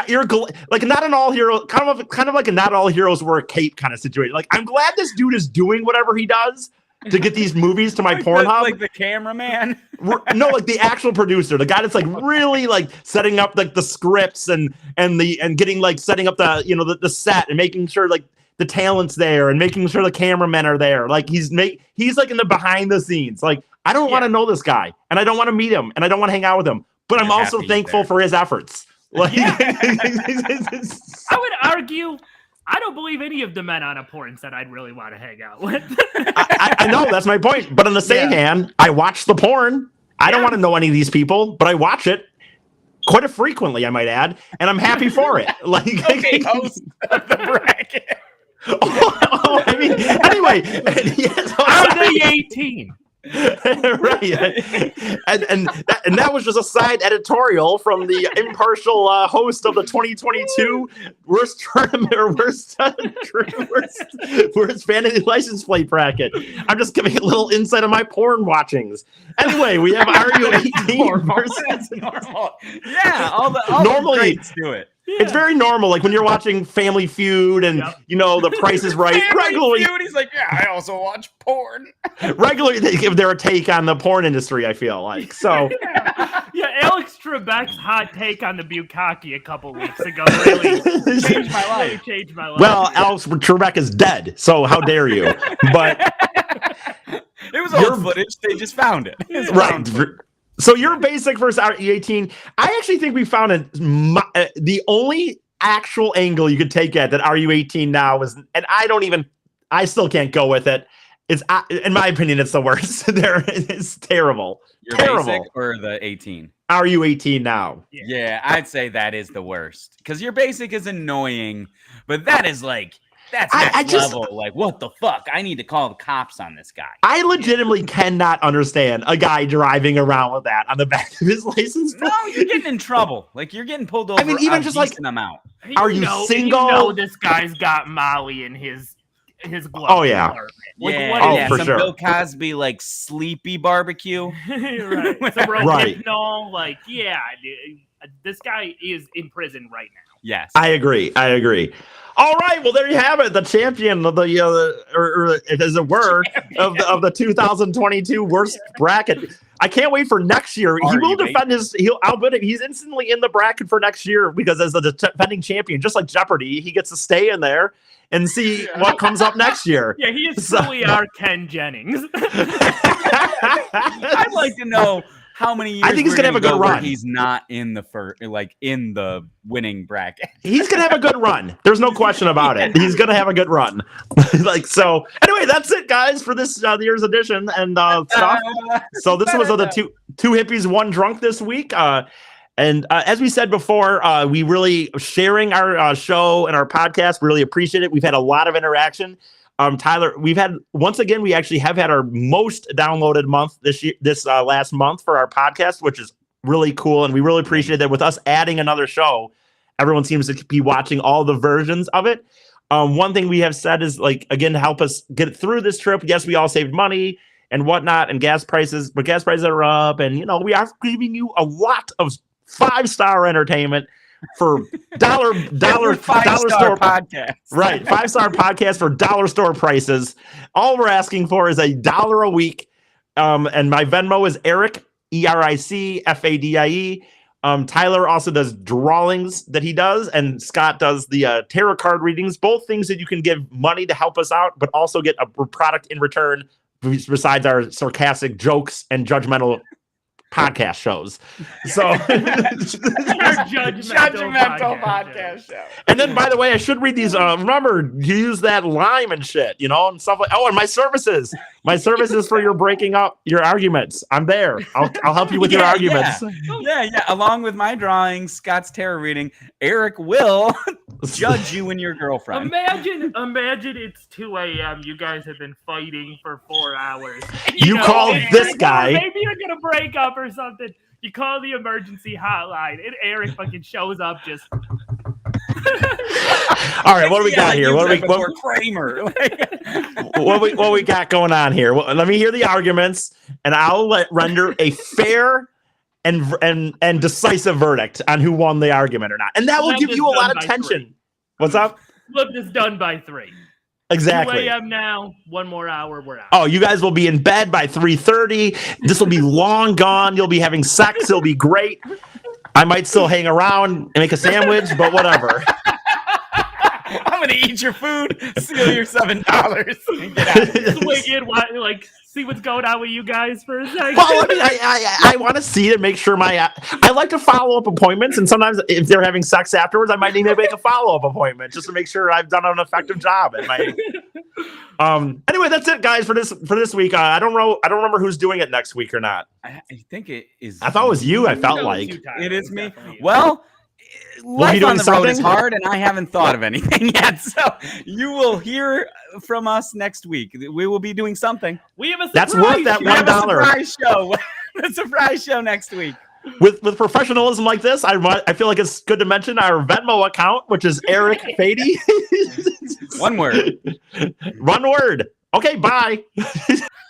like not an all hero, kind of like a not all heroes wear a cape kind of situation. Like, I'm glad this dude is doing whatever he does to get these movies to my Pornhub. Like the cameraman? No, like the actual producer, the guy that's like really like setting up like the scripts and getting like setting up the the set and making sure like the talent's there and making sure the cameramen are there. Like he's like in the behind the scenes. Like, I don't want to know this guy and I don't want to meet him and I don't want to hang out with him, but I'm also thankful for his efforts. Like, I would argue, I don't believe any of the men on a porn set I'd really want to hang out with. I know, that's my point. But on the same hand, I watch the porn. I don't want to know any of these people, but I watch it quite frequently, I might add, and I'm happy for it. Like, okay, host of the bracket. I mean, anyway, yes, Are they 18? Right, and that was just a side editorial from the impartial host of the 2022 worst tournament or worst fantasy license plate bracket. I'm just giving a little insight of my porn watchings. Anyway, we have RU18 versus normal. Yeah, all the normally greats do it. Yeah. It's very normal, like when you're watching Family Feud and The Price is Right. Regularly, Feud, he's like, yeah, I also watch porn. Regularly, they give their take on the porn industry. I feel like so. Yeah, Alex Trebek's hot take on the Bukkake a couple weeks ago really changed my life. Well, Alex Trebek is dead, so how dare you? But it was old footage. They just found it. Right. So you're basic versus RU18. I actually think we found the only actual angle you could take at that RU18 now is, and I still can't go with it. It's in my opinion, it's the worst. It's terrible. Your terrible. Basic or the 18? RU18 now. Yeah, I'd say that is the worst because your basic is annoying, but that is like. That's next level. Like, what the fuck? I need to call the cops on this guy. I legitimately cannot understand a guy driving around with that on the back of his license plate. No, you're getting in trouble. Like, you're getting pulled over. I mean, even just like, amount. Are you single? You know this guy's got Molly in his glove. Oh yeah, yeah. For some sure. Bill Cosby like sleepy barbecue. Right. Some Rohypnol. Like, yeah, this guy is in prison right now. Yes, I agree. All right, well there you have it, the champion of the or as it were of the 2022 worst bracket. I can't wait for next year. He will defend his. I'll bet he's instantly in the bracket for next year because as the defending champion, just like Jeopardy, he gets to stay in there and see what comes up next year. Yeah, he is truly our Ken Jennings. I'd like to know how many years I think he's gonna have a good run. He's not in the in the winning bracket. He's gonna have a good run. There's no question about it. He's gonna have a good run. So. Anyway, that's it, guys, for this year's edition and stuff. So this was the two hippies, one drunk this week. And as we said before, we really sharing our show and our podcast. Really appreciate it. We've had a lot of interaction. Tyler, we actually have had our most downloaded month this last month for our podcast, which is really cool. And we really appreciate that with us adding another show, everyone seems to be watching all the versions of it. One thing we have said is like, again, to help us get through this trip. Yes, we all saved money and whatnot and gas prices, but gas prices are up. And, we are giving you a lot of 5-star entertainment for dollar store podcast. Right. 5-star podcast for dollar store prices. All we're asking for is $1 a week. And my Venmo is Eric, ERICFADIE. Tyler also does drawings that he does, and Scott does the tarot card readings, both things that you can give money to help us out, but also get a product in return besides our sarcastic jokes and judgmental podcast shows. So judgmental podcast show. And then, by the way, I should read these. Remember, use that lime and shit, and stuff like. Oh, and my services for your breaking up your arguments. I'm there. I'll help you with your arguments. Yeah. Along with my drawing, Scott's tarot reading, Eric will judge you and your girlfriend. Imagine it's 2 a.m. You guys have been fighting for 4 hours. You called this guy. Maybe you're gonna break up or something. You call the emergency hotline, and Eric fucking shows up just. All right, what do we got here? What Kramer? what we got going on here? Well, let me hear the arguments, and I'll render a fair and decisive verdict on who won the argument or not, and that will give you a lot of tension. What's up? Flip this done by 3. Exactly. 2 a.m. now. 1 more hour. We're out. Oh, you guys will be in bed by 3:30. This will be long gone. You'll be having sex. It'll be great. I might still hang around and make a sandwich, but whatever. I'm gonna eat your food, steal your $7, and get out of here. Swing in, like, see what's going on with you guys for a second. Well, I mean, I want to see it, make sure I like to follow up appointments, and sometimes if they're having sex afterwards, I might need to make a follow up appointment just to make sure I've done an effective job. Anyway, that's it, guys, for this week. I don't remember who's doing it next week or not. I think it is. I thought it was you. I felt like it is me. Well. Life on the road is hard, and I haven't thought of anything yet. So you will hear from us next week. We will be doing something. We have a that's worth that $1. A surprise show. A surprise show next week. With professionalism like this, I feel like it's good to mention our Venmo account, which is Eric Fady. One word. One word. Okay, bye.